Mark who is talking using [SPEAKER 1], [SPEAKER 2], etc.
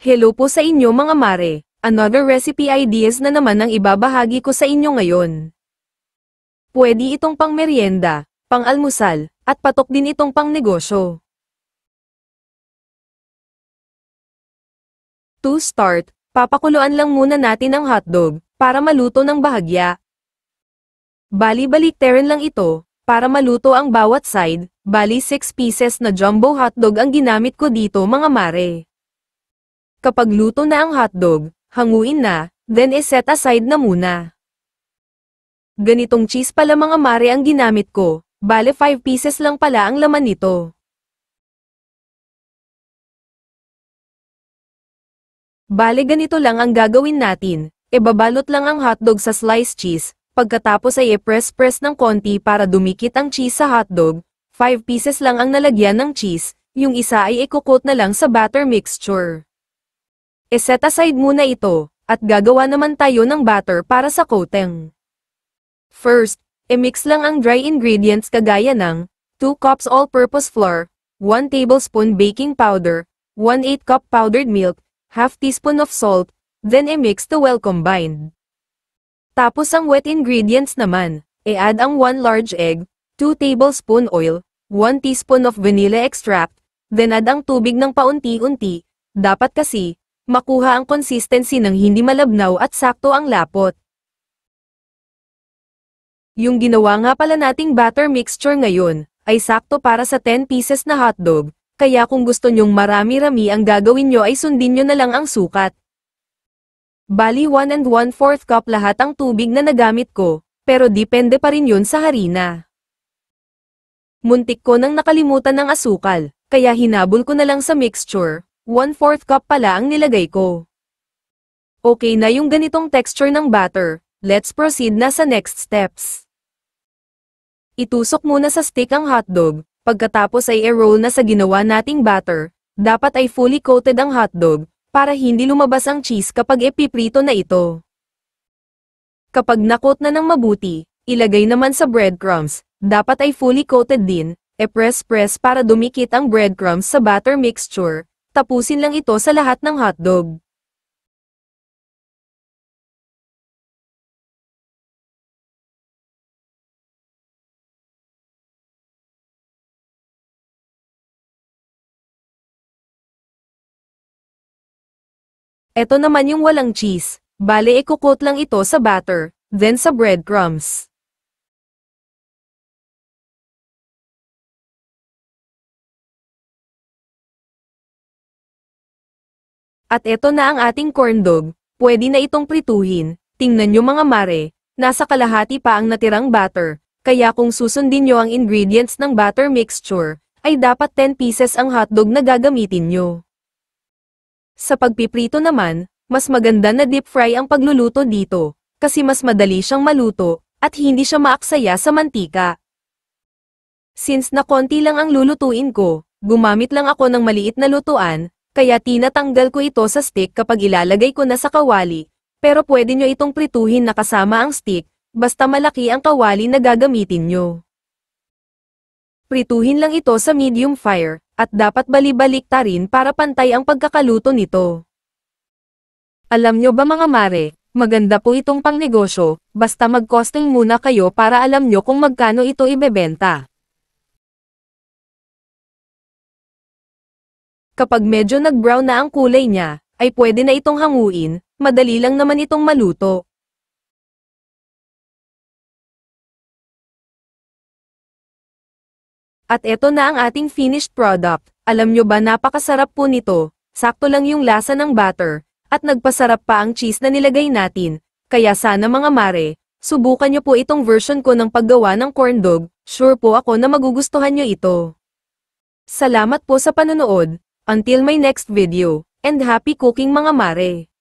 [SPEAKER 1] Hello po sa inyo mga mare, another recipe ideas na naman ang ibabahagi ko sa inyo ngayon. Pwede itong pang merienda, pang almusal, at patok din itong pang negosyo. To start, papakuluan lang muna natin ang hotdog, para maluto ng bahagya. Bali-baliktaran lang ito, para maluto ang bawat side, bali 6 pieces na jumbo hotdog ang ginamit ko dito mga mare. Kapag luto na ang hotdog, hanguin na, then iset aside na muna. Ganitong cheese pala mga mare ang ginamit ko, bale 5 pieces lang pala ang laman nito. Bale ganito lang ang gagawin natin, ibabalot lang ang hotdog sa sliced cheese, pagkatapos ay i-press-press ng konti para dumikit ang cheese sa hotdog, 5 pieces lang ang nalagyan ng cheese, yung isa ay i-coat na lang sa batter mixture. I-set aside muna ito, at gagawa naman tayo ng batter para sa coating. First, i-mix lang ang dry ingredients kagaya ng 2 cups all-purpose flour, 1 tablespoon baking powder, 1/8 cup powdered milk, half teaspoon of salt, then i-mix to well combined. Tapos ang wet ingredients naman, i-add ang 1 large egg, 2 tablespoon oil, 1 teaspoon of vanilla extract, then add ang tubig ng paunti-unti, dapat kasi, makuha ang consistency ng hindi malabnaw at sakto ang lapot. Yung ginawa nga pala nating batter mixture ngayon, ay sakto para sa 10 pieces na hotdog, kaya kung gusto nyong marami-rami ang gagawin nyo ay sundin nyo na lang ang sukat. Bali 1 1/4 cup lahat ang tubig na nagamit ko, pero depende pa rin yun sa harina. Muntik ko nang nakalimutan ng asukal, kaya hinabol ko na lang sa mixture. 1/4 cup pala ang nilagay ko. Okay na yung ganitong texture ng batter, let's proceed na sa next steps. Itusok muna sa stick ang hotdog, pagkatapos ay i-roll na sa ginawa nating batter, dapat ay fully coated ang hotdog, para hindi lumabas ang cheese kapag ipiprito na ito. Kapag na-coat na ng mabuti, ilagay naman sa breadcrumbs, dapat ay fully coated din, i-press-press para dumikit ang breadcrumbs sa batter mixture. Tapusin lang ito sa lahat ng hotdog. Ito naman yung walang cheese, bale i-coat lang ito sa batter, then sa breadcrumbs. At eto na ang ating corn dog, pwede na itong prituhin, tingnan nyo mga mare, nasa kalahati pa ang natirang batter, kaya kung susundin nyo ang ingredients ng batter mixture, ay dapat 10 pieces ang hotdog na gagamitin nyo. Sa pagpiprito naman, mas maganda na deep fry ang pagluluto dito, kasi mas madali siyang maluto, at hindi siya maaksaya sa mantika. Since na konti lang ang lulutuin ko, gumamit lang ako ng maliit na lutuan, kaya tinatanggal ko ito sa stick kapag ilalagay ko na sa kawali, pero pwede nyo itong prituhin na kasama ang stick, basta malaki ang kawali na gagamitin nyo. Prituhin lang ito sa medium fire, at dapat bali-baliktarin para pantay ang pagkakaluto nito. Alam nyo ba mga mare, maganda po itong pangnegosyo, basta mag-costing muna kayo para alam nyo kung magkano ito ibebenta. Kapag medyo nag-brown na ang kulay niya, ay pwede na itong hanguin, madali lang naman itong maluto. At eto na ang ating finished product, alam nyo ba napakasarap po nito, sakto lang yung lasa ng batter, at nagpasarap pa ang cheese na nilagay natin, kaya sana mga mare, subukan nyo po itong version ko ng paggawa ng corn dog, sure po ako na magugustuhan nyo ito. Salamat po sa panonood. Until my next video, and happy cooking mga mare!